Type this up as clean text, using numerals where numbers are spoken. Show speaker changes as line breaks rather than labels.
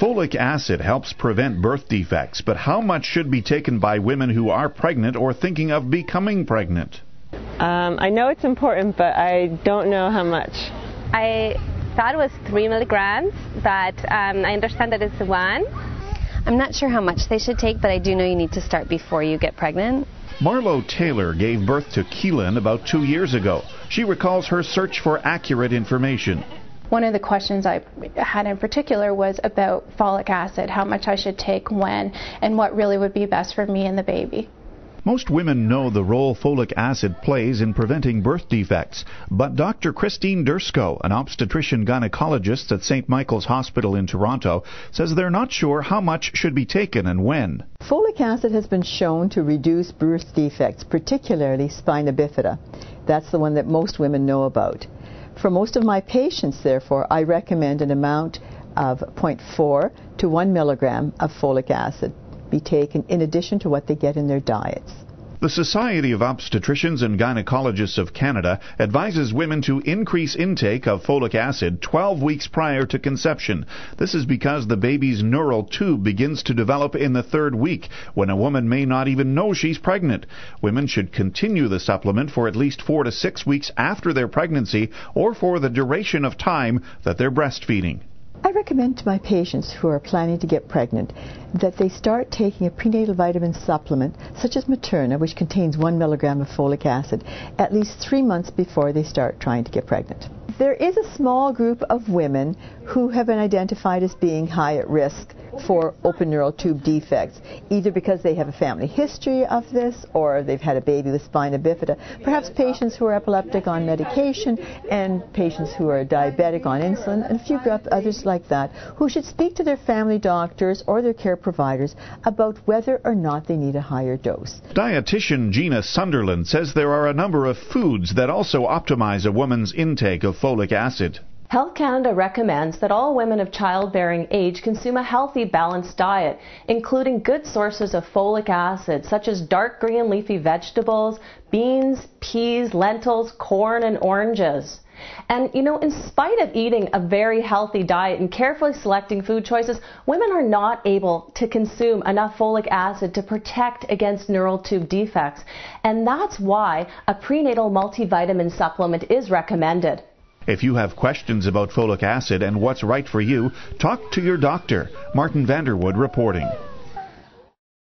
Folic acid helps prevent birth defects, but how much should be taken by women who are pregnant or thinking of becoming pregnant?
I know it's important, but I don't know how much.
I thought it was 3 milligrams, but I understand that it's 1.
I'm not sure how much they should take, but I do know you need to start before you get pregnant.
Marlo Taylor gave birth to Keelan about 2 years ago. She recalls her search for accurate information.
One of the questions I had in particular was about folic acid, how much I should take when, and what really would be best for me and the baby.
Most women know the role folic acid plays in preventing birth defects, but Dr. Christine Dursko, an obstetrician gynecologist at St. Michael's Hospital in Toronto, says they're not sure how much should be taken and when.
Folic acid has been shown to reduce birth defects, particularly spina bifida. That's the one that most women know about. For most of my patients, therefore, I recommend an amount of 0.4 to 1 milligram of folic acid be taken in addition to what they get in their diets.
The Society of Obstetricians and Gynecologists of Canada advises women to increase intake of folic acid 12 weeks prior to conception. This is because the baby's neural tube begins to develop in the 3rd week, when a woman may not even know she's pregnant. Women should continue the supplement for at least 4 to 6 weeks after their pregnancy or for the duration of time that they're breastfeeding.
I recommend to my patients who are planning to get pregnant that they start taking a prenatal vitamin supplement such as Materna, which contains 1 milligram of folic acid, at least 3 months before they start trying to get pregnant. There is a small group of women who have been identified as being high at risk for open neural tube defects, either because they have a family history of this or they've had a baby with spina bifida, perhaps patients who are epileptic on medication and patients who are diabetic on insulin, and a few others like that, who should speak to their family doctors or their care providers about whether or not they need a higher dose.
Dietitian Gina Sunderland says there are a number of foods that also optimize a woman's intake of folic acid.
Health Canada recommends that all women of childbearing age consume a healthy, balanced diet, including good sources of folic acid, such as dark green leafy vegetables, beans, peas, lentils, corn, and oranges. And, in spite of eating a very healthy diet and carefully selecting food choices, women are not able to consume enough folic acid to protect against neural tube defects. And that's why a prenatal multivitamin supplement is recommended.
If you have questions about folic acid and what's right for you, talk to your doctor. Martin Vanderwood reporting.